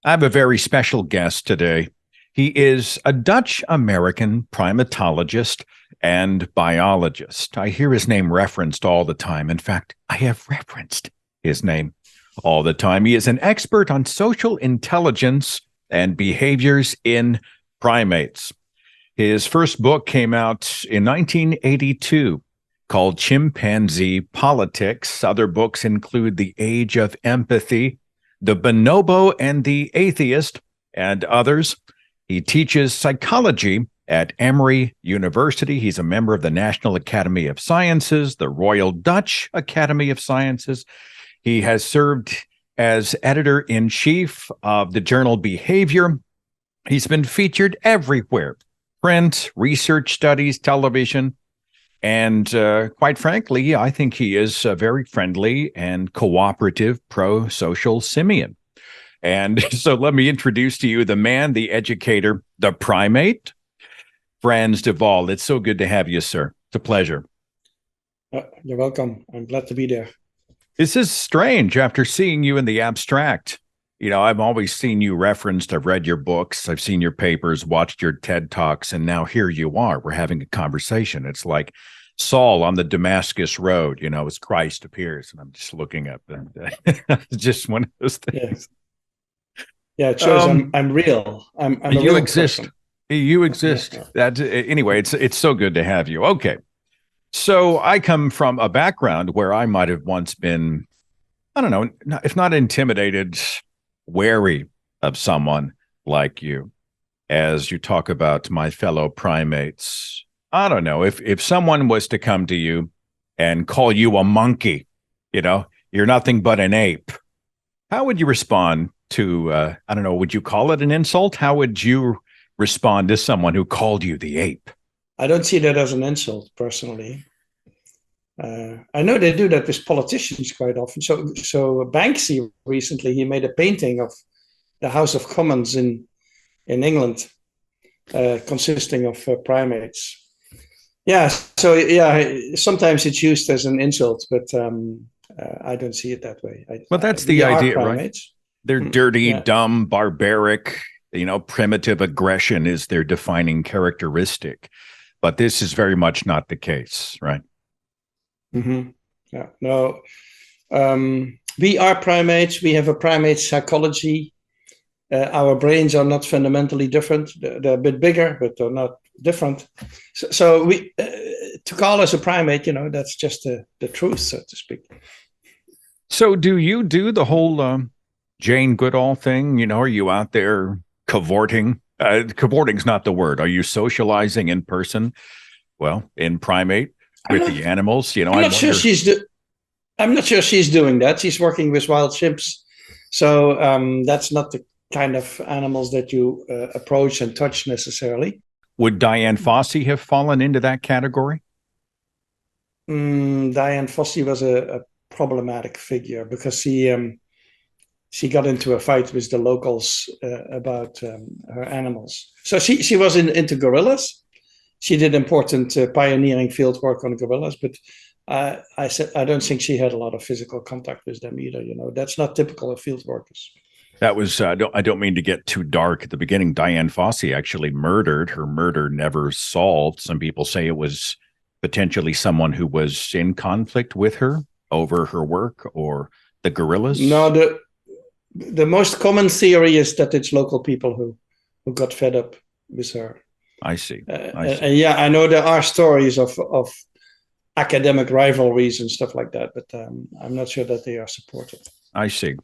I have a very special guest today. He is a Dutch American primatologist and biologist. I hear his name referenced all the time. In fact, I have referenced his name all the time. He is an expert on social intelligence and behaviors in primates. His first book came out in 1982 called Chimpanzee Politics. Other books include The Age of Empathy, The Bonobo and the Atheist, and others. He teaches psychology at Emory University. He's a member of the National Academy of Sciences, the Royal Dutch Academy of Sciences. He has served as editor-in-chief of the journal Behavior. He's been featured everywhere: print, research studies, television. And quite frankly, I think he is a very friendly and cooperative pro-social simian. And so let me introduce to you the man, the educator, the primate, Frans de Waal. It's so good to have you, sir. It's a pleasure. You're welcome. I'm glad to be there. This is strange after seeing you in the abstract. You know, I've always seen you referenced. I've read your books. I've seen your papers, watched your TED Talks, and now here you are. We're having a conversation. It's like Saul on the Damascus Road, you know, as Christ appears. And I'm just looking up. And it's just one of those things. Yeah, it shows I'm real. I'm a you real exist. person. You exist. Yeah. That anyway, it's so good to have you. Okay. So I come from a background where I might have once been, I don't know, if not intimidated, wary of someone like you. As you talk about my fellow primates, I don't know, if someone was to come to you and call you a monkey, you know, you're nothing but an ape, how would you respond to, I don't know, would you call it an insult? How would you respond to someone who called you the ape? I don't see that as an insult, personally. I know they do that with politicians quite often. So Banksy recently, he made a painting of the House of Commons in England, consisting of primates. Yeah, so yeah, sometimes it's used as an insult, but I don't see it that way. Well, that's We the are idea, right? primates. They're dirty, Yeah. dumb, barbaric, you know, primitive aggression is their defining characteristic. But this is very much not the case, right? Mm-hmm. Yeah. No. We are primates. We have a primate psychology. Our brains are not fundamentally different. They're a bit bigger, but they're not different. So we, to call us a primate, you know, that's just the truth, so to speak. So do you do the whole Jane Goodall thing? You know, are you out there cavorting? Cavorting's not the word. Are you socializing in person? Well, in primate I'm with not. the animals? You know, I'm I not sure wonder. I'm not sure she's doing that. She's working with wild chimps, so that's not the kind of animals that you approach and touch necessarily. Would Diane Fossey have fallen into that category? Diane Fossey was a problematic figure because she got into a fight with the locals about her animals. So she was into gorillas. She did important pioneering field work on gorillas, but I said I don't think she had a lot of physical contact with them either. You know, that's not typical of field workers. That was, I don't mean to get too dark at the beginning. Diane Fossey actually murdered. Her murder never solved. Some people say it was potentially someone who was in conflict with her over her work or the No, gorillas. the most common theory is that it's local people who got fed up with her. I see. I see. And yeah, I know there are stories of academic rivalries and stuff like that, but I'm not sure that they are supported. I see.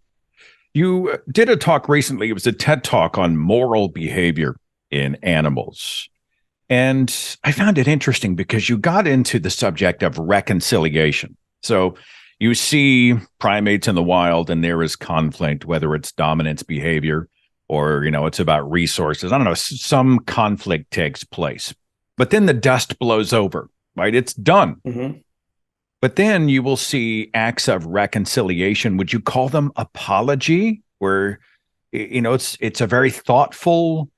You did a talk recently. It was a TED talk on moral behavior in animals. And I found it interesting because you got into the subject of reconciliation. So you see primates in the wild and there is conflict, whether it's dominance behavior or, you know, it's about resources. I don't know, some conflict takes place. But then the dust blows over, right? It's done. Mm-hmm. But then you will see acts of reconciliation. Would you call them apology? Where, you know, it's a very thoughtful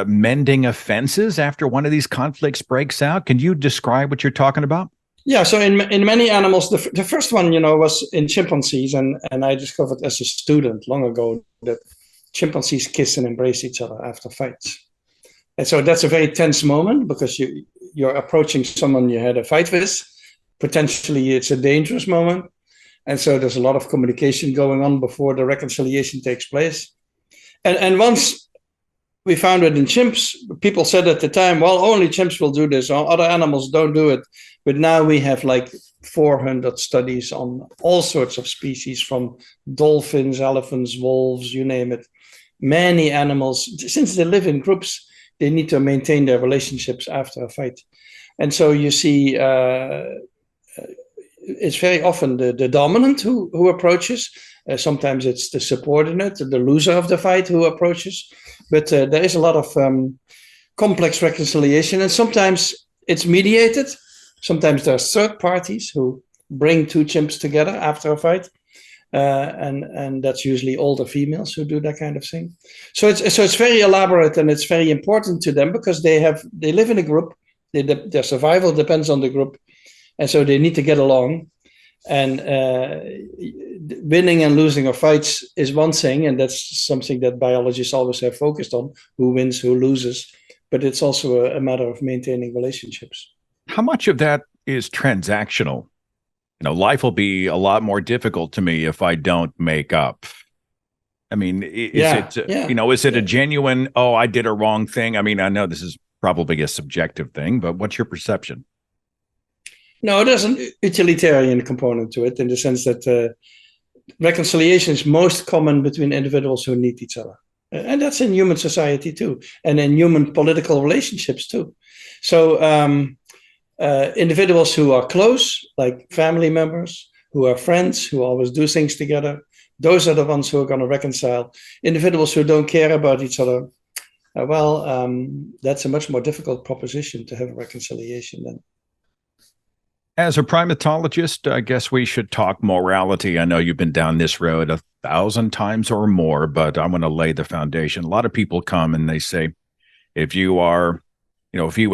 mending offenses after one of these conflicts breaks out. Can you describe what you're talking about? Yeah, so in many animals, the first one, you know, was in chimpanzees, and I discovered as a student long ago that chimpanzees kiss and embrace each other after fights. And so that's a very tense moment because you're approaching someone you had a fight with. Potentially it's a dangerous moment. And so there's a lot of communication going on before the reconciliation takes place. And once we found it in chimps, people said at the time, well, only chimps will do this. Other animals don't do it. But now we have like 400 studies on all sorts of species, from dolphins, elephants, wolves, you name it. Many animals, since they live in groups, they need to maintain their relationships after a fight. And so you see it's very often the dominant who approaches. Sometimes it's the subordinate, the loser of the fight, who approaches. But there is a lot of complex reconciliation, and sometimes it's mediated. Sometimes there's third parties who bring two chimps together after a fight, and that's usually older females who do that kind of thing. So it's very elaborate, and it's very important to them because they live in a group. Their survival depends on the group, and so they need to get along. And winning and losing of fights is one thing, and that's something that biologists always have focused on: who wins, who loses. But it's also a matter of maintaining relationships. How much of that is transactional? Life will be a lot more difficult to me if I don't make up. I mean, is it a genuine, oh, I did a wrong thing? I mean, I know this is probably a subjective thing, but what's your perception? No, there's an utilitarian component to it in the sense that reconciliation is most common between individuals who need each other. And that's in human society too, and in human political relationships too. So individuals who are close, like family members, who are friends, who always do things together, those are the ones who are going to reconcile. Individuals who don't care about each other, that's a much more difficult proposition to have a reconciliation then. As a primatologist, I guess we should talk morality. I know you've been down this road 1,000 times or more, but I want to lay the foundation. A lot of people come and they say, if you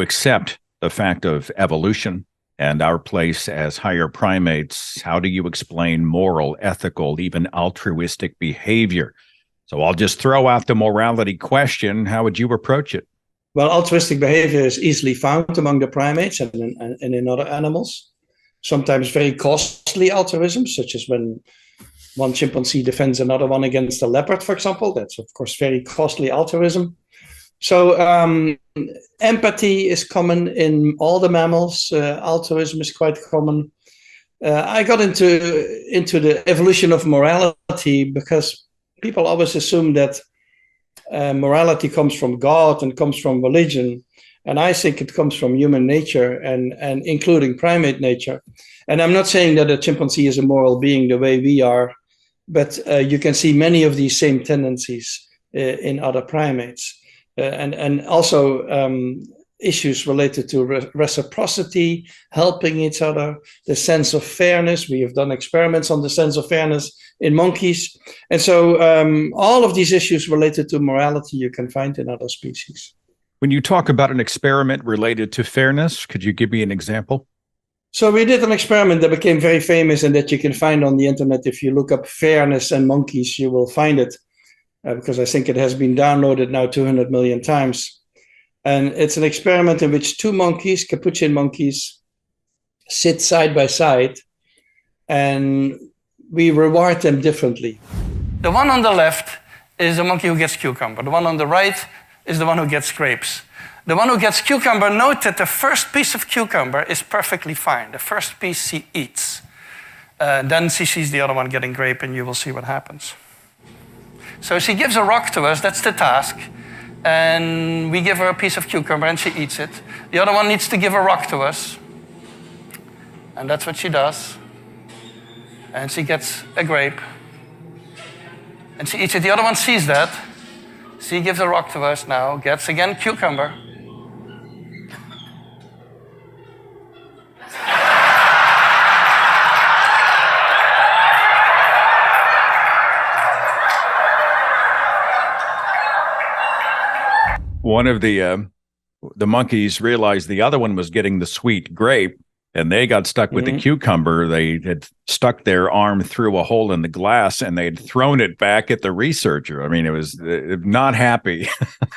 accept the fact of evolution and our place as higher primates, how do you explain moral, ethical, even altruistic behavior? So I'll just throw out the morality question. How would you approach it? Well, altruistic behavior is easily found among the primates and in other animals. Sometimes very costly altruism, such as when one chimpanzee defends another one against a leopard, for example. That's, of course, very costly altruism. So empathy is common in all the mammals. Altruism is quite common. I got into the evolution of morality because people always assume that morality comes from God and comes from religion. And I think it comes from human nature and including primate nature. And I'm not saying that a chimpanzee is a moral being the way we are, but you can see many of these same tendencies in other primates. And also issues related to reciprocity, helping each other, the sense of fairness. We have done experiments on the sense of fairness in monkeys. And so all of these issues related to morality you can find in other species. When you talk about an experiment related to fairness, could you give me an example? So we did an experiment that became very famous and that you can find on the internet. If you look up fairness and monkeys, you will find it because I think it has been downloaded now 200 million times. And it's an experiment in which two monkeys, capuchin monkeys, sit side by side and we reward them differently. The one on the left is a monkey who gets cucumber. The one on the right is the one who gets grapes. The one who gets cucumber, note that the first piece of cucumber is perfectly fine. The first piece she eats. Then she sees the other one getting grape and you will see what happens. So she gives a rock to us, that's the task. And we give her a piece of cucumber and she eats it. The other one needs to give a rock to us. And that's what she does. And she gets a grape. And she eats it. The other one sees that. She gives a rock to us now, gets again cucumber. One of the monkeys realized the other one was getting the sweet grape, and they got stuck with the Mm-hmm. cucumber. They had stuck their arm through a hole in the glass and they'd thrown it back at the researcher. I mean, it was not happy.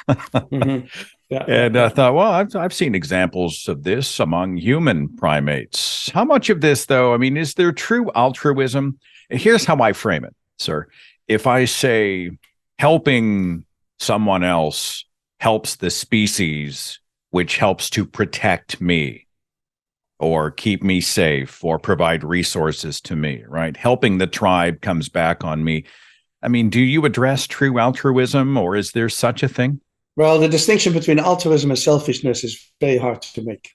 Mm-hmm. Yeah, yeah, And I yeah. thought, well, I've seen examples of this among human primates. How much of this, though? I mean, is there true altruism? Here's how I frame it, sir. If I say helping someone else helps the species, which helps to protect me or keep me safe or provide resources to me, right? Helping the tribe comes back on me. I mean, do you address true altruism or is there such a thing? Well, the distinction between altruism and selfishness is very hard to make.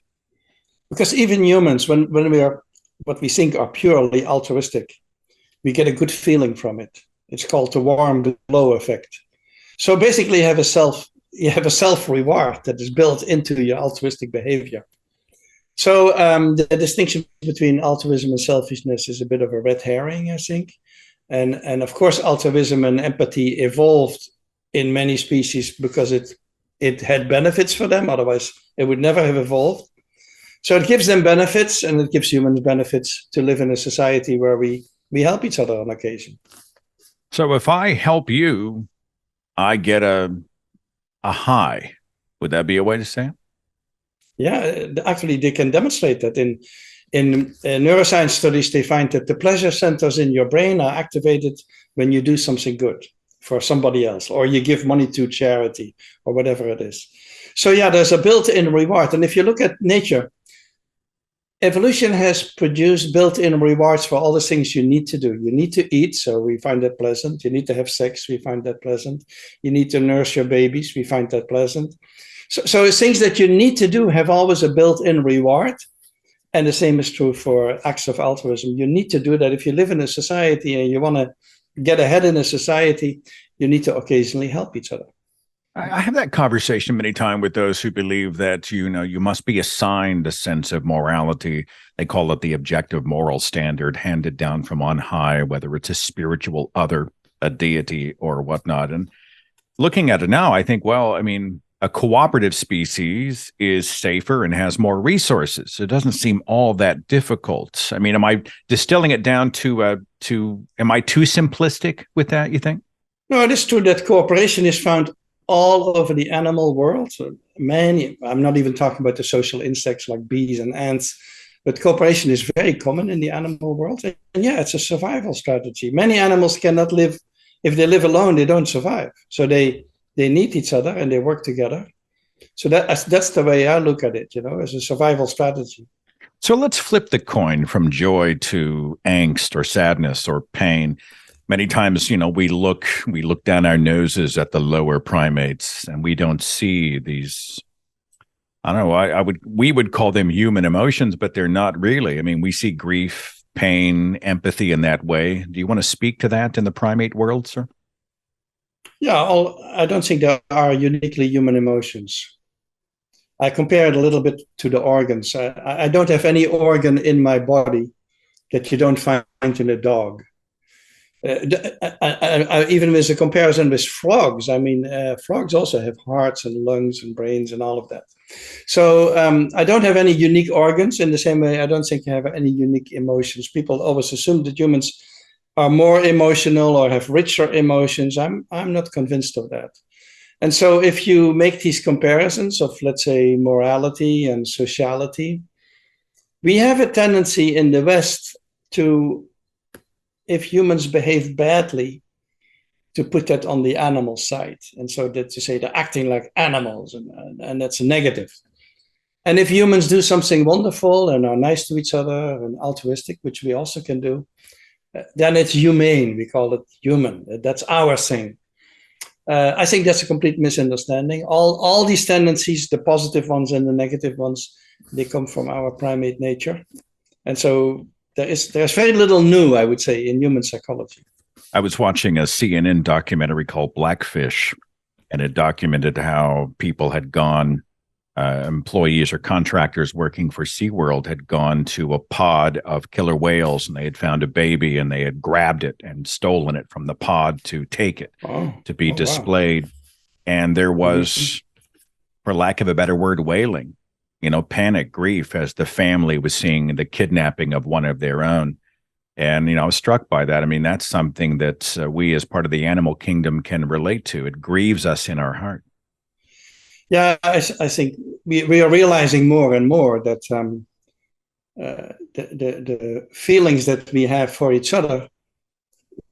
Because even humans, when we are what we think are purely altruistic, we get a good feeling from it. It's called the warm glow effect. So basically you have a self reward that is built into your altruistic behavior. So the distinction between altruism and selfishness is a bit of a red herring, I think. And of course, altruism and empathy evolved in many species because it had benefits for them. Otherwise, it would never have evolved. So it gives them benefits, and it gives humans benefits to live in a society where we help each other on occasion. So if I help you, I get a high. Would that be a way to say it? Yeah, actually, they can demonstrate that in neuroscience studies. They find that the pleasure centers in your brain are activated when you do something good for somebody else, or you give money to charity, or whatever it is. So yeah, there's a built-in reward. And if you look at nature, evolution has produced built-in rewards for all the things you need to do. You need to eat, so we find that pleasant. You need to have sex, we find that pleasant. You need to nurse your babies, we find that pleasant. So things that you need to do have always a built-in reward. And the same is true for acts of altruism. You need to do that. If you live in a society and you want to get ahead in a society, you need to occasionally help each other. I have that conversation many times with those who believe that, you know, you must be assigned a sense of morality. They call it the objective moral standard handed down from on high, whether it's a spiritual other, a deity, or whatnot. And looking at it now, I think, well, I mean, a cooperative species is safer and has more resources. It doesn't seem all that difficult. I mean, am I distilling it down to am I too simplistic with that, you think? No, it is true that cooperation is found all over the animal world. So many, I'm not even talking about the social insects like bees and ants, but cooperation is very common in the animal world. And yeah, it's a survival strategy. Many animals cannot live, if they live alone, they don't survive. So they need each other and they work together. So that's the way I look at it, as a survival strategy. So let's flip the coin from joy to angst or sadness or pain. Many times, you know, we look down our noses at the lower primates and we don't see these. I don't know. We would call them human emotions, but they're not really. I mean, we see grief, pain, empathy in that way. Do you want to speak to that in the primate world, sir? Yeah, I don't think there are uniquely human emotions. I compare it a little bit to the organs. I don't have any organ in my body that you don't find in a dog. Even with a comparison with frogs, I mean, frogs also have hearts and lungs and brains and all of that. So I don't have any unique organs in the same way. I don't think I have any unique emotions. People always assume that humans are more emotional or have richer emotions. I'm not convinced of that. And so if you make these comparisons of, let's say, morality and sociality, we have a tendency in the West to, if humans behave badly, to put that on the animal side. And so that to say they're acting like animals, and that's a negative. And if humans do something wonderful and are nice to each other and altruistic, which we also can do, then it's humane. We call it human. That's our thing. I think that's a complete misunderstanding. All these tendencies, the positive ones and the negative ones, they come from our primate nature. And so there's very little new, I would say, in human psychology. I was watching a CNN documentary called Blackfish, and it documented how people had gone, employees or contractors working for SeaWorld had gone to a pod of killer whales and they had found a baby and they had grabbed it and stolen it from the pod to take it to be wow. displayed. And there was, for lack of a better word, whaling. panic, grief as the family was seeing the kidnapping of one of their own. And, I was struck by that. I mean, that's something that we as part of the animal kingdom can relate to. It grieves us in our heart. Yeah, I think we are realizing more and more that the feelings that we have for each other,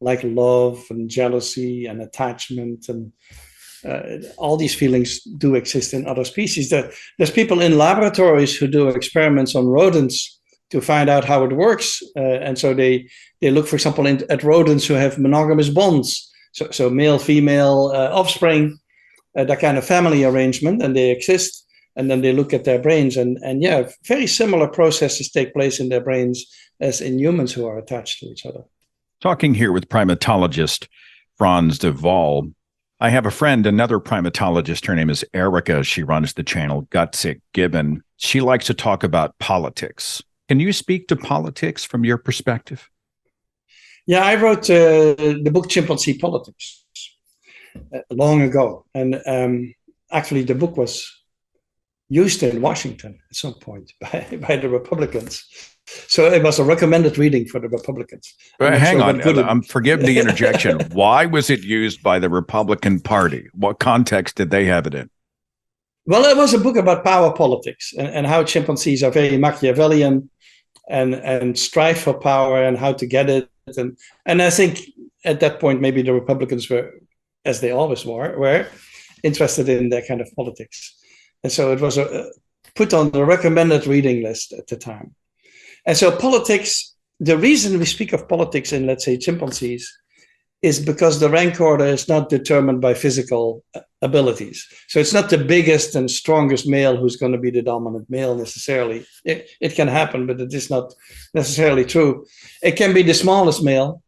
like love and jealousy and attachment and all these feelings do exist in other species. There's people in laboratories who do experiments on rodents to find out how it works. And so they look, for example, at rodents who have monogamous bonds. So male, female offspring, that kind of family arrangement, and they exist. And then they look at their brains, and yeah, very similar processes take place in their brains as in humans who are attached to each other. Talking here with primatologist Frans de Waal. I have a friend, another primatologist. Her name is Erica. She runs the channel Gutsick Gibbon. She likes to talk about politics. Can you speak to politics from your perspective? Yeah, I wrote the book Chimpanzee Politics long ago. And actually, the book was used in Washington at some point by the Republicans. So it was a recommended reading for the Republicans. Hang on. Forgive the interjection. Why was it used by the Republican Party? What context did they have it in? Well, it was a book about power politics and how chimpanzees are very Machiavellian and strive for power and how to get it. And I think at that point, maybe the Republicans were, as they always were interested in that kind of politics. And so it was put on the recommended reading list at the time. And so politics, the reason we speak of politics in, let's say, chimpanzees, is because the rank order is not determined by physical abilities. So it's not the biggest and strongest male who's going to be the dominant male necessarily. It can happen, but it is not necessarily true. It can be the smallest male.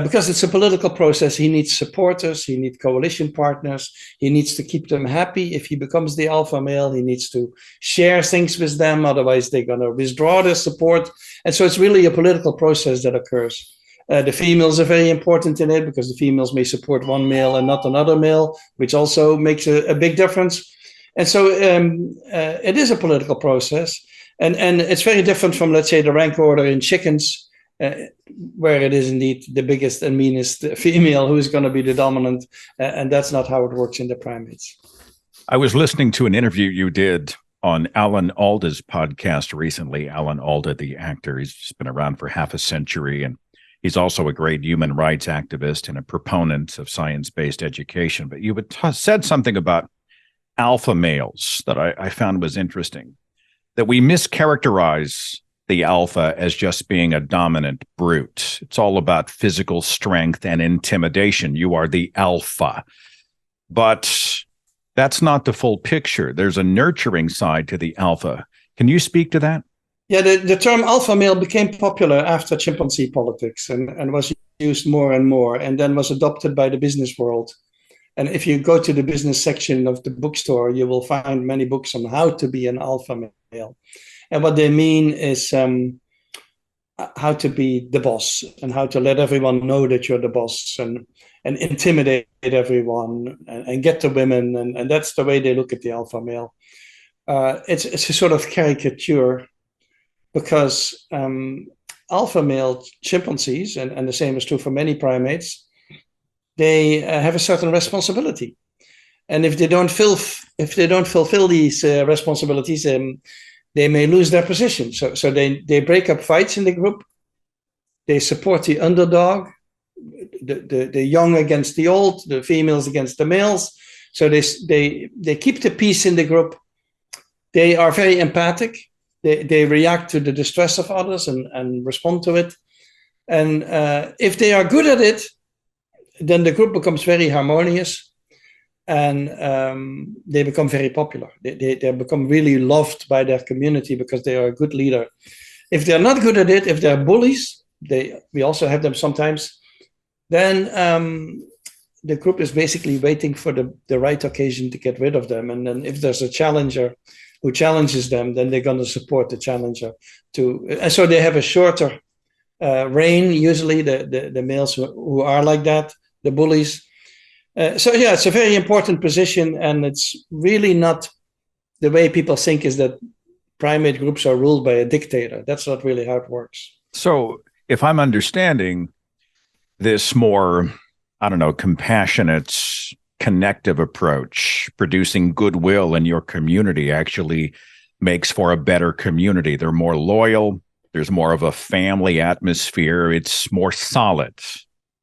Because it's a political process, he needs supporters, he needs coalition partners, he needs to keep them happy. If he becomes the alpha male, he needs to share things with them, otherwise they're going to withdraw their support. And so it's really a political process that occurs. The females are very important in it because the females may support one male and not another male, which also makes a big difference. And so it is a political process. And it's very different from, let's say, the rank order in chickens, where it is indeed the biggest and meanest female who is going to be the dominant. And that's not how it works in the primates. I was listening to an interview you did on Alan Alda's podcast recently. Alan Alda, the actor, he's just been around for half a century, and he's also a great human rights activist and a proponent of science-based education. But you had said something about alpha males that I found was interesting, that we mischaracterize the alpha as just being a dominant brute. It's all about physical strength and intimidation. You are the alpha. But that's not the full picture. There's a nurturing side to the alpha. Can you speak to that? Yeah, the term alpha male became popular after chimpanzee politics and was used more and more, and then was adopted by the business world. And if you go to the business section of the bookstore, you will find many books on how to be an alpha male. And what they mean is how to be the boss and how to let everyone know that you're the boss and intimidate everyone and get the women. And that's the way they look at the alpha male. It's a sort of caricature because alpha male chimpanzees, and the same is true for many primates, they have a certain responsibility. And if they don't fulfill these responsibilities, they may lose their position. So they break up fights in the group. They support the underdog, the young against the old, the females against the males. So they keep the peace in the group. They are very empathic. They react to the distress of others and respond to it. And if they are good at it, then the group becomes very harmonious. And they become very popular. They become really loved by their community because they are a good leader. If they're not good at it, if they're bullies, we also have them sometimes, then the group is basically waiting for the right occasion to get rid of them. And then if there's a challenger who challenges them, then they're going to support the challenger. And so they have a shorter reign, usually, the males who are like that, the bullies. So yeah, it's a very important position, and it's really not the way people think is that primate groups are ruled by a dictator. That's not really how it works. So, if I'm understanding this more, I don't know, compassionate, connective approach, producing goodwill in your community actually makes for a better community. They're more loyal. There's more of a family atmosphere. It's more solid.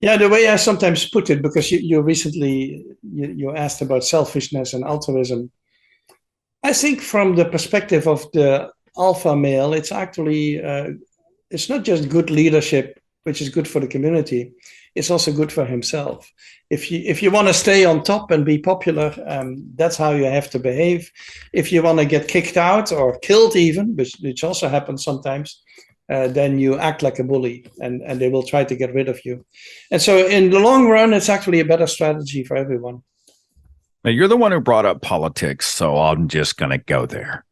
Yeah, the way I sometimes put it, because you recently you asked about selfishness and altruism. I think from the perspective of the alpha male, it's actually it's not just good leadership, which is good for the community. It's also good for himself. If you want to stay on top and be popular, that's how you have to behave. If you want to get kicked out or killed, even, which also happens sometimes, then you act like a bully, and they will try to get rid of you. And so, in the long run, it's actually a better strategy for everyone. Now, you're the one who brought up politics, so I'm just going to go there.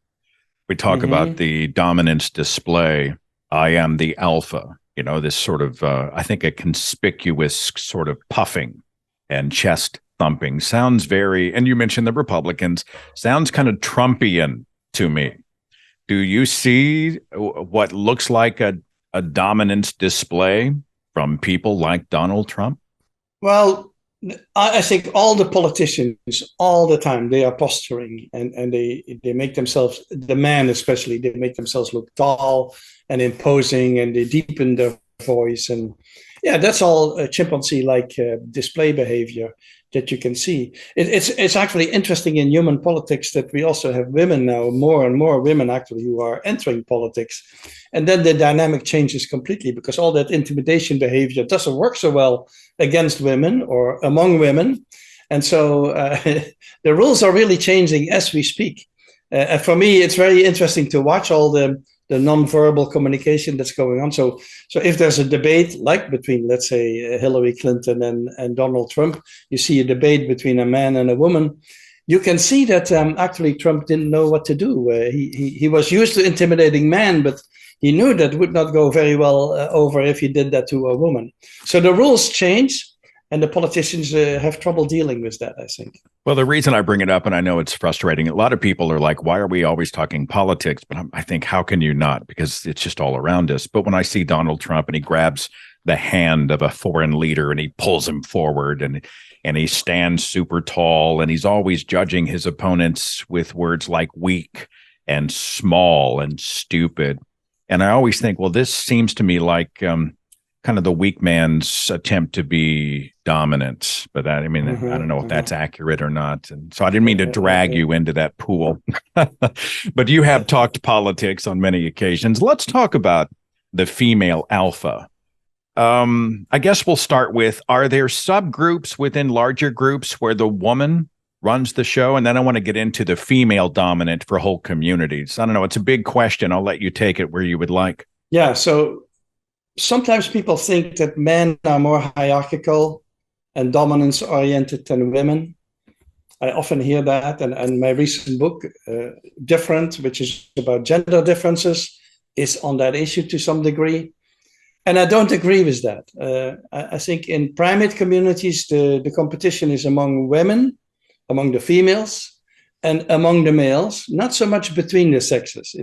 We talk about the dominance display. I am the alpha, this sort of, I think, a conspicuous sort of puffing and chest thumping sounds very, and you mentioned the Republicans, sounds kind of Trumpian to me. Do you see what looks like a dominance display from people like Donald Trump? Well, I think all the politicians, all the time, they are posturing, and they make themselves, the men especially, they make themselves look tall and imposing, and they deepen their voice. And yeah, that's all chimpanzee-like display behavior that you can see. It's actually interesting in human politics that we also have women now, more and more women actually, who are entering politics. And then the dynamic changes completely, because all that intimidation behavior doesn't work so well against women or among women. And so the rules are really changing as we speak. And for me, it's very interesting to watch all the non-verbal communication that's going on. So if there's a debate, like between, let's say, Hillary Clinton and Donald Trump, you see a debate between a man and a woman, you can see that actually Trump didn't know what to do. He was used to intimidating men, but he knew that would not go very well over if he did that to a woman. So the rules change, and the politicians have trouble dealing with that, I think. Well, the reason I bring it up, and I know it's frustrating, a lot of people are like, why are we always talking politics? But I think, how can you not? Because it's just all around us. But when I see Donald Trump and he grabs the hand of a foreign leader and he pulls him forward, and he stands super tall, and he's always judging his opponents with words like weak and small and stupid. And I always think, well, this seems to me like kind of the weak man's attempt to be dominant. But I don't know if that's accurate or not. And so I didn't mean to drag you into that pool. But you have talked politics on many occasions. Let's talk about the female alpha. I guess we'll start with, are there subgroups within larger groups where the woman runs the show? And then I want to get into the female dominant for whole communities. I don't know. It's a big question. I'll let you take it where you would like. Yeah. So sometimes people think that men are more hierarchical and dominance oriented than women. I often hear that. And my recent book, Different, which is about gender differences, is on that issue to some degree. And I don't agree with that. I think in primate communities, the competition is among women, among the females, and among the males, not so much between the sexes.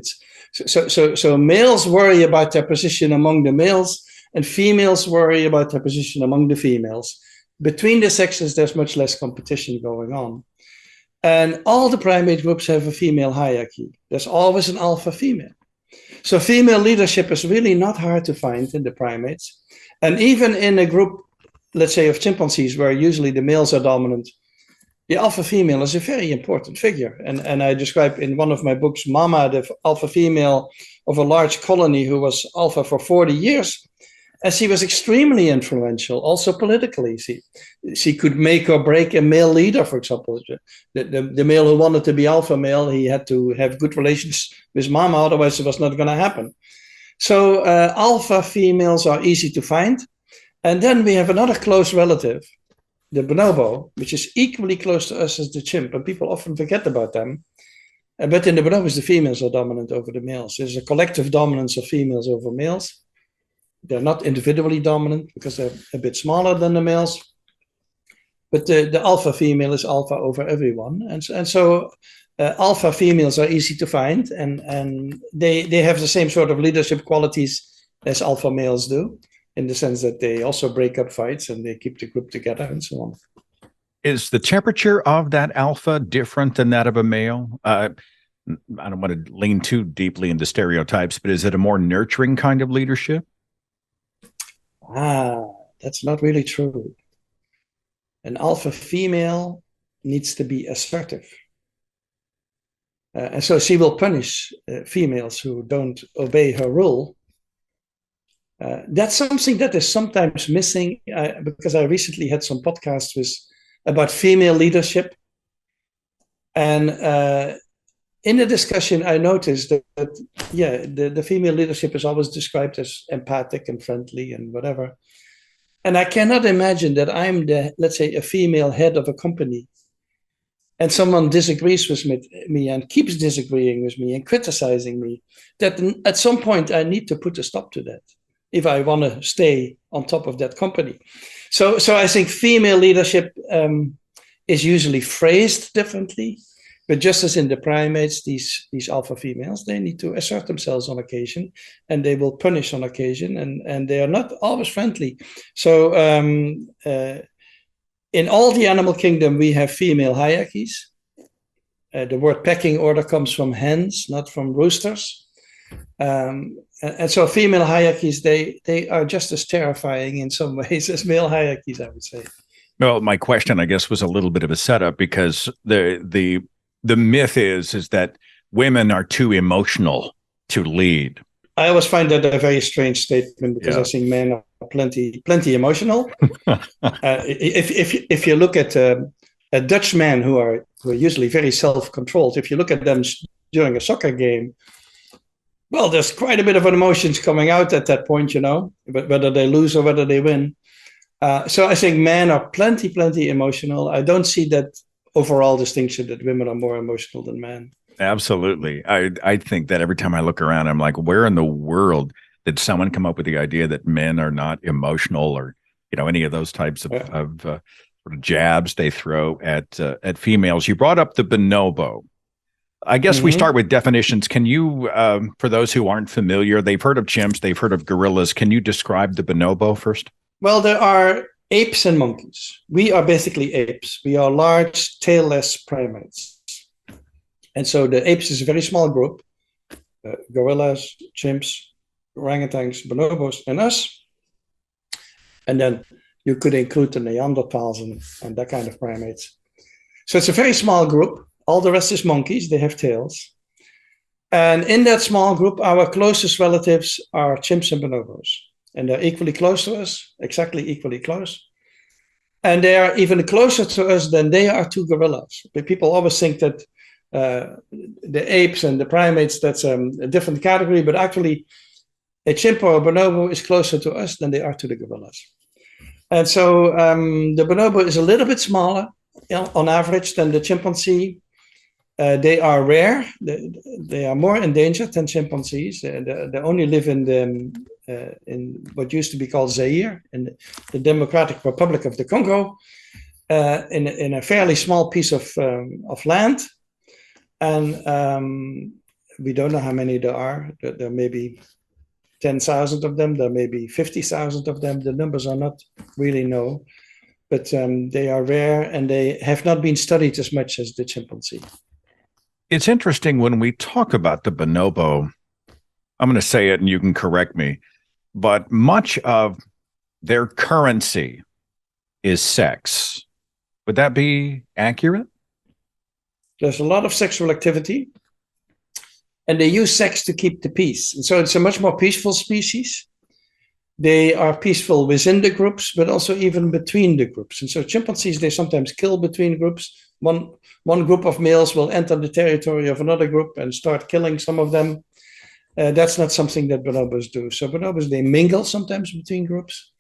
So males worry about their position among the males, and females worry about their position among the females. Between the sexes, there's much less competition going on. And all the primate groups have a female hierarchy. There's always an alpha female. So female leadership is really not hard to find in the primates. And even in a group, let's say, of chimpanzees, where usually the males are dominant, the alpha female is a very important figure. And I describe in one of my books, Mama, the alpha female of a large colony who was alpha for 40 years. And she was extremely influential, also politically. She could make or break a male leader, for example. The male who wanted to be alpha male, he had to have good relations with Mama, otherwise it was not going to happen. So alpha females are easy to find. And then we have another close relative, the bonobo, which is equally close to us as the chimp, and people often forget about them. But in the bonobos, the females are dominant over the males. There's a collective dominance of females over males. They're not individually dominant because they're a bit smaller than the males. But the alpha female is alpha over everyone. And so alpha females are easy to find, and they have the same sort of leadership qualities as alpha males do, in the sense that they also break up fights and they keep the group together and so on. Is the temperature of that alpha different than that of a male? I don't want to lean too deeply into stereotypes, but is it a more nurturing kind of leadership? That's not really true. An alpha female needs to be assertive. And so she will punish females who don't obey her rule. That's something that is sometimes missing, because I recently had some podcasts about female leadership. And in the discussion, I noticed that the female leadership is always described as empathic and friendly and whatever. And I cannot imagine that I'm let's say, a female head of a company, and someone disagrees with me and keeps disagreeing with me and criticizing me, that at some point I need to put a stop to that if I want to stay on top of that company. So I think female leadership is usually phrased differently, but just as in the primates, these alpha females, they need to assert themselves on occasion, and they will punish on occasion, and they are not always friendly. So in all the animal kingdom, we have female hierarchies. The word pecking order comes from hens, not from roosters. And so female hierarchies, they are just as terrifying in some ways as male hierarchies, I would say. Well, my question, I guess, was a little bit of a setup, because the myth is that women are too emotional to lead. I always find that a very strange statement, because I think men are plenty emotional. If you look at Dutch men who are usually very self-controlled, if you look at them during a soccer game, well, there's quite a bit of emotions coming out at that point, but whether they lose or whether they win. So I think men are plenty emotional. I don't see that overall distinction that women are more emotional than men. Absolutely. I think that every time I look around, I'm like, where in the world did someone come up with the idea that men are not emotional, or, any of those types of sort of jabs they throw at females? You brought up the bonobo. I guess we start with definitions. Can you, for those who aren't familiar, they've heard of chimps, they've heard of gorillas. Can you describe the bonobo first? Well, there are apes and monkeys. We are basically apes. We are large, tailless primates. And so the apes is a very small group: gorillas, chimps, orangutans, bonobos, and us. And then you could include the Neanderthals and that kind of primates. So it's a very small group. All the rest is monkeys. They have tails. And in that small group, our closest relatives are chimps and bonobos. And they're equally close to us, exactly equally close. And they are even closer to us than they are to gorillas. But people always think that the apes and the primates, that's a different category, but actually a chimp or a bonobo is closer to us than they are to the gorillas. And so the bonobo is a little bit smaller, on average, than the chimpanzee. They are rare. They are more endangered than chimpanzees. They only live in what used to be called Zaire, in the Democratic Republic of the Congo, in a fairly small piece of land. And we don't know how many there are. There may be 10,000 of them. There may be 50,000 of them. The numbers are not really known. But they are rare, and they have not been studied as much as the chimpanzee. It's interesting when we talk about the bonobo, I'm going to say it and you can correct me, but much of their currency is sex. Would that be accurate? There's a lot of sexual activity, and they use sex to keep the peace. And so it's a much more peaceful species. They are peaceful within the groups, but also even between the groups. And so chimpanzees, they sometimes kill between groups. One group of males will enter the territory of another group and start killing some of them. That's not something that bonobos do. So bonobos, they mingle sometimes between groups.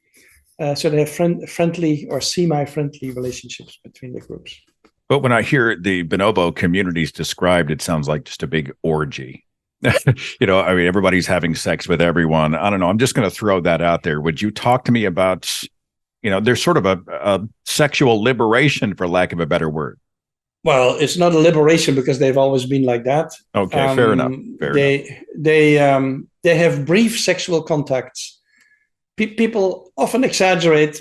So they have friendly or semi-friendly relationships between the groups. But when I hear the bonobo communities described, it sounds like just a big orgy. Everybody's having sex with everyone. I don't know. I'm just going to throw that out there. Would you talk to me about, there's sort of a sexual liberation, for lack of a better word? Well, it's not a liberation because they've always been like that. Okay, fair enough. Fair enough. They have brief sexual contacts. People often exaggerate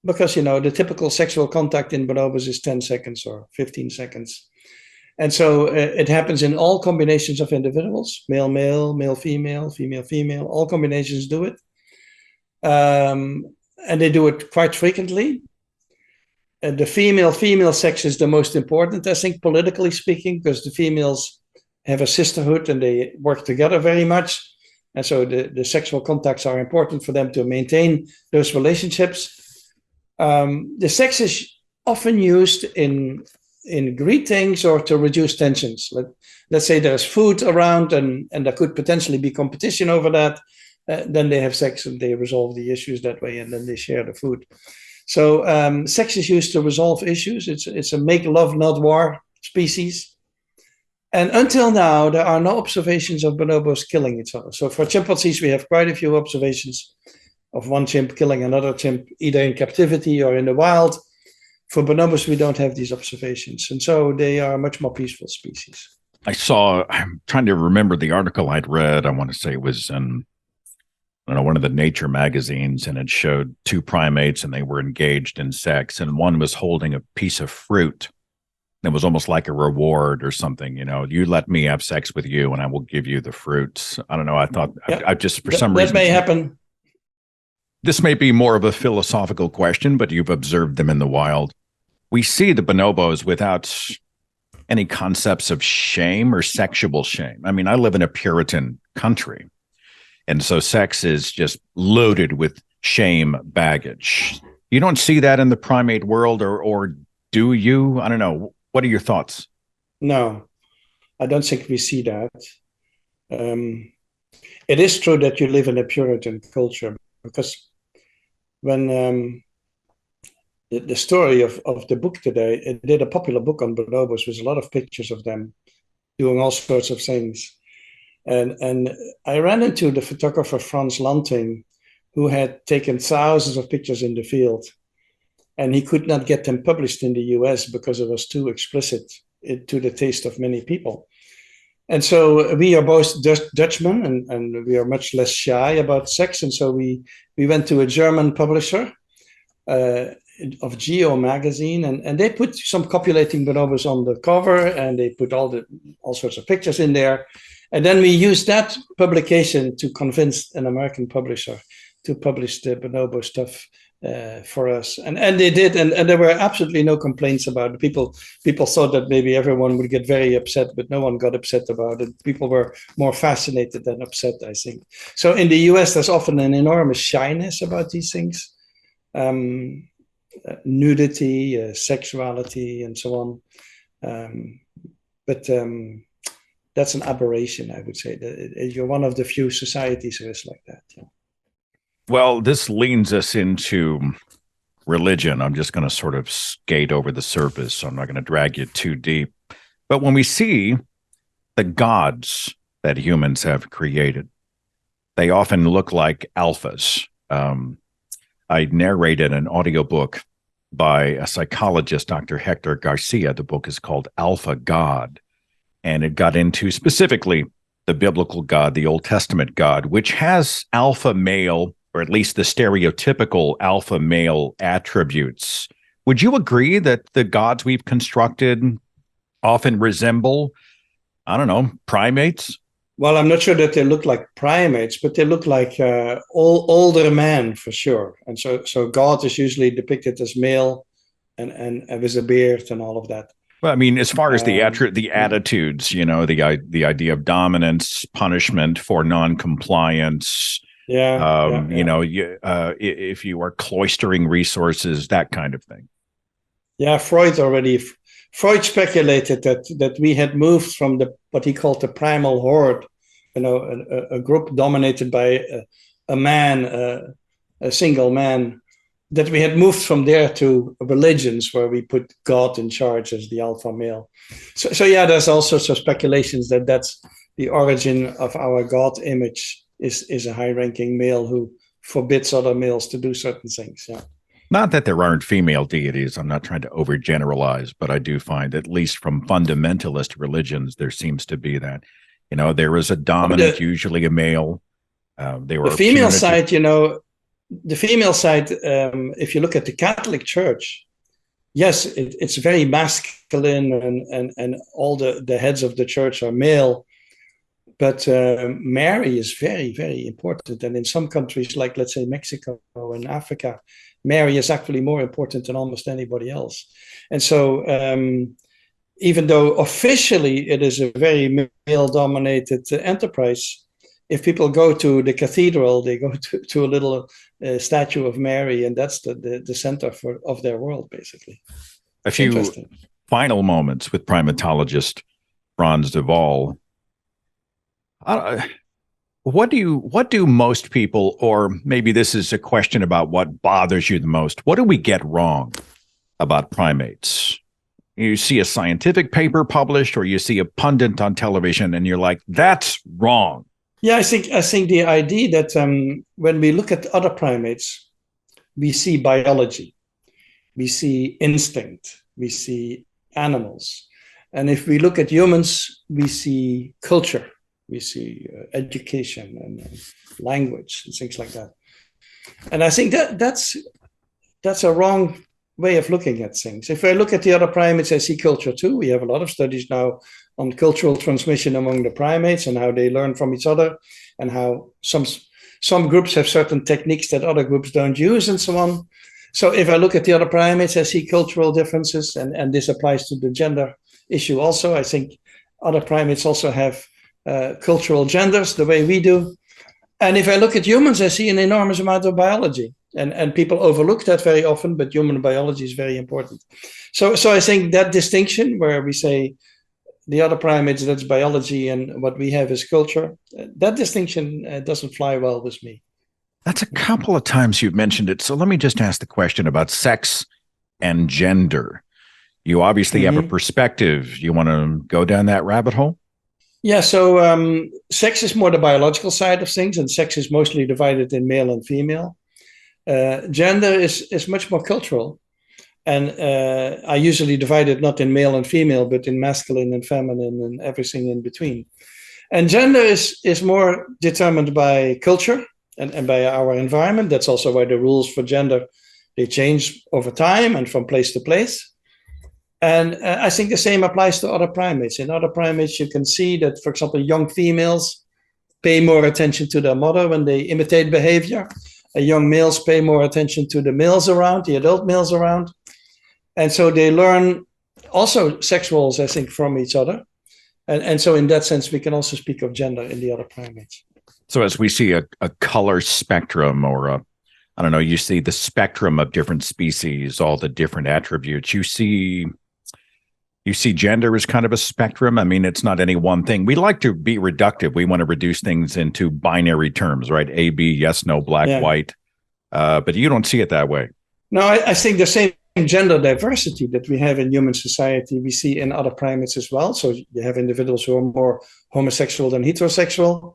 because the typical sexual contact in bonobos is 10 seconds or 15 seconds. And so it happens in all combinations of individuals, male, male, male, female, female, female, all combinations do it. And they do it quite frequently. And the female sex is the most important, I think, politically speaking, because the females have a sisterhood and they work together very much. And so the sexual contacts are important for them to maintain those relationships. The sex is often used in greetings or to reduce tensions. Let's say there's food around and there could potentially be competition over that. Then they have sex and they resolve the issues that way, and then they share the food. So sex is used to resolve issues. It's a make love, not war species. And until now, there are no observations of bonobos killing each other. So for chimpanzees, we have quite a few observations of one chimp killing another chimp, either in captivity or in the wild. For bonobos, we don't have these observations. And so they are a much more peaceful species. I'm trying to remember the article I'd read. I want to say it was in, I don't know, one of the Nature magazines, and it showed two primates and they were engaged in sex, and one was holding a piece of fruit. It was almost like a reward or something, you let me have sex with you and I will give you the fruits. I don't know. I thought I just, for some reason, that may happen. This may be more of a philosophical question, but you've observed them in the wild. We see the bonobos without any concepts of shame or sexual shame. I mean, I live in a Puritan country, and so sex is just loaded with shame baggage. You don't see that in the primate world, or do you? I don't know. What are your thoughts? No, I don't think we see that. It is true that you live in a Puritan culture, because when the story of the book today, it did a popular book on bonobos with a lot of pictures of them doing all sorts of things. And I ran into the photographer Frans who had taken thousands of pictures in the field, and he could not get them published in the US because it was too explicit to the taste of many people. And so we are both Dutchmen, and we are much less shy about sex. And so we went to a German publisher of Geo magazine, and they put some copulating bonobos on the cover, and they put all sorts of pictures in there. And then we used that publication to convince an American publisher to publish the bonobo stuff for us, and they did, and there were absolutely no complaints about it. People thought that maybe everyone would get very upset, but no one got upset about it. People were more fascinated than upset, I think. So in the US, there's often an enormous shyness about these things, nudity, sexuality, and so on. But that's an aberration, I would say. You're one of the few societies who is like that. Yeah. Well, this leans us into religion. I'm just going to sort of skate over the surface, so I'm not going to drag you too deep. But when we see the gods that humans have created, they often look like alphas. I narrated an audiobook by a psychologist, Dr. Hector Garcia. The book is called Alpha God, and it got into specifically the biblical God, the Old Testament God, which has alpha male, or at least the stereotypical alpha male attributes. Would you agree that the gods we've constructed often resemble, I don't know, primates? Well, I'm not sure that they look like primates, but they look like older men for sure. And so God is usually depicted as male and with a beard and all of that. Well, I mean, as far as the attitudes, the idea of dominance, punishment for non-compliance, if you are cloistering resources, that kind of thing. Yeah, Freud speculated that we had moved from what he called the primal horde, a group dominated by a man, a single man, that we had moved from there to religions where we put God in charge as the alpha male. So yeah, there's all sorts of speculations that that's the origin of our God image is a high-ranking male who forbids other males to do certain things. Yeah. Not that there aren't female deities. I'm not trying to overgeneralize, but I do find, at least from fundamentalist religions, there seems to be that. There is a dominant, usually a male. They The were female punitive. side, the female side, if you look at the Catholic Church, yes, it's very masculine, and all the heads of the church are male. But Mary is very, very important. And in some countries, like let's say Mexico and Africa, Mary is actually more important than almost anybody else. And so even though officially it is a very male-dominated enterprise, if people go to the cathedral, they go to a little statue of Mary, and that's the center of their world, basically. A few final moments with primatologist Frans de Waal. What do most people, or maybe this is a question about what bothers you the most, what do we get wrong about primates? You see a scientific paper published, or you see a pundit on television, and you're like, that's wrong. Yeah, I think the idea that when we look at other primates, we see biology, we see instinct, we see animals. And if we look at humans, we see culture. We see education and language and things like that. And I think that's a wrong way of looking at things. If I look at the other primates, I see culture too. We have a lot of studies now on cultural transmission among the primates and how they learn from each other, and how some groups have certain techniques that other groups don't use, and so on. So if I look at the other primates, I see cultural differences, and this applies to the gender issue also. I think other primates also have cultural genders the way we do. And if I look at humans, I see an enormous amount of biology, and people overlook that very often, but human biology is very important. So I think that distinction where we say the other primates, that's biology, and what we have is culture, that distinction doesn't fly well with me. That's a couple of times you've mentioned it. So let me just ask the question about sex and gender. You obviously have a perspective. You want to go down that rabbit hole? Yeah, so sex is more the biological side of things, and sex is mostly divided in male and female. Gender is much more cultural, and I usually divide it not in male and female, but in masculine and feminine and everything in between. And gender is more determined by culture and by our environment. That's also why the rules for gender, they change over time and from place to place. And I think the same applies to other primates. In other primates, you can see that, for example, young females pay more attention to their mother when they imitate behavior. Young males pay more attention to the males around, the adult males around. And so they learn also sex roles, I think, from each other. And so in that sense, we can also speak of gender in the other primates. So as we see a color spectrum, or I don't know, you see the spectrum of different species, all the different attributes, you see gender as kind of a spectrum. I mean, it's not any one thing. We like to be reductive. We want to reduce things into binary terms, right? A, B, yes, no, black, white. But you don't see it that way. No, I think the same gender diversity that we have in human society, we see in other primates as well. So you have individuals who are more homosexual than heterosexual.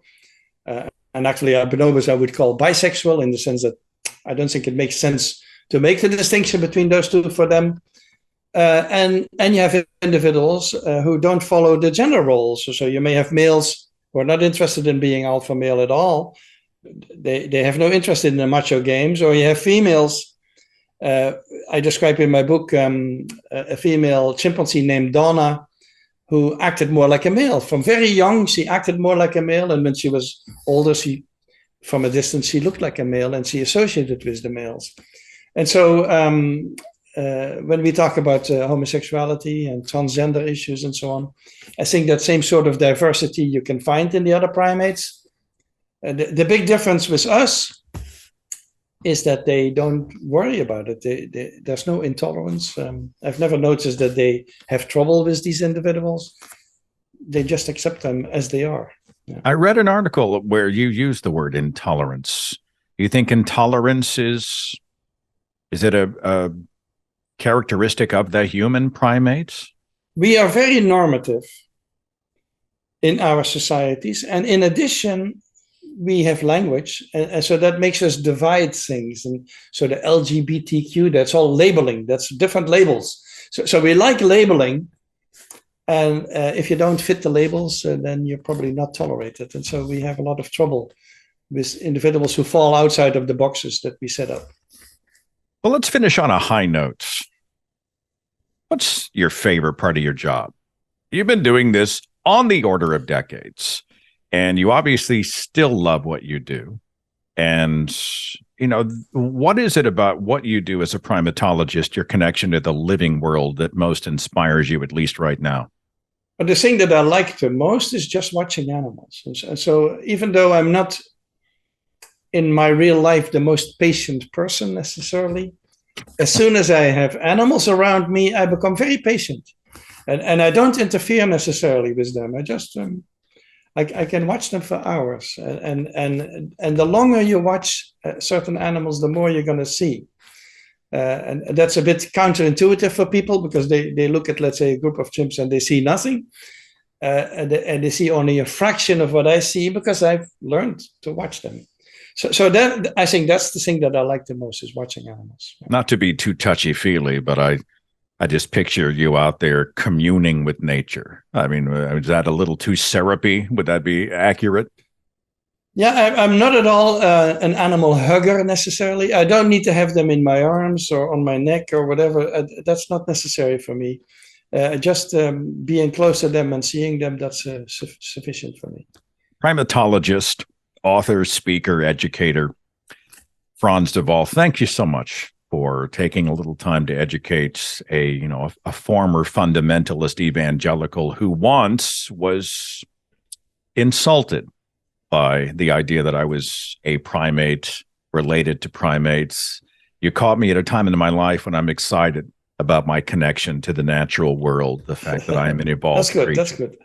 And actually, bonobos I would call bisexual, in the sense that I don't think it makes sense to make the distinction between those two for them. And you have individuals who don't follow the gender roles. So you may have males who are not interested in being alpha male at all. They have no interest in the macho games. Or you have females. I describe in my book a female chimpanzee named Donna, who acted more like a male. From very young, she acted more like a male. And when she was older, from a distance, she looked like a male, and she associated with the males. And so when we talk about homosexuality and transgender issues and so on, I think that same sort of diversity you can find in the other primates. The big difference with us is that they don't worry about it. There's no intolerance. I've never noticed that they have trouble with these individuals. They just accept them as they are. Yeah. I read an article where you used the word intolerance. You think intolerance is it a characteristic of the human primates? We are very normative in our societies. And in addition, we have language, and so that makes us divide things. And so the LGBTQ, that's all labeling. That's different labels. So we like labeling, and if you don't fit the labels, then you're probably not tolerated. And so we have a lot of trouble with individuals who fall outside of the boxes that we set up. Well, let's finish on a high note. What's your favorite part of your job? You've been doing this on the order of decades, and you obviously still love what you do. And, what is it about what you do as a primatologist, your connection to the living world, that most inspires you, at least right now? But the thing that I like the most is just watching animals. And so even though I'm not in my real life the most patient person necessarily, as soon as I have animals around me, I become very patient. And I don't interfere necessarily with them. I just I can watch them for hours. And the longer you watch certain animals, the more you're going to see. And that's a bit counterintuitive for people, because they look at, let's say, a group of chimps and they see nothing. And they see only a fraction of what I see, because I've learned to watch them. So that, I think that's the thing that I like the most, is watching animals. Not to be too touchy-feely, but I just picture you out there communing with nature. I mean, is that a little too syrupy? Would that be accurate? Yeah, I'm not at all an animal hugger necessarily. I don't need to have them in my arms or on my neck or whatever. That's not necessary for me. Just being close to them and seeing them, that's sufficient for me. Primatologist, author, speaker, educator, Frans de Waal, thank you so much for taking a little time to educate a former fundamentalist evangelical who once was insulted by the idea that I was a primate, related to primates. You caught me at a time in my life when I'm excited about my connection to the natural world, the fact that I am an evolved That's good. creature. That's good.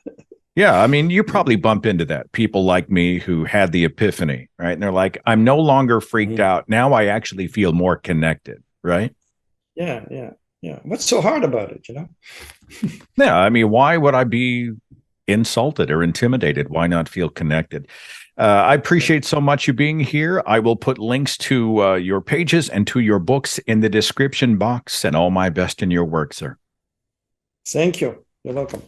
Yeah, I mean, you probably bump into that. People like me who had the epiphany, right? And they're like, I'm no longer freaked out. Now I actually feel more connected, right? Yeah. What's so hard about it, Yeah, I mean, why would I be insulted or intimidated? Why not feel connected? I appreciate so much you being here. I will put links to your pages and to your books in the description box, and all my best in your work, sir. Thank you. You're welcome.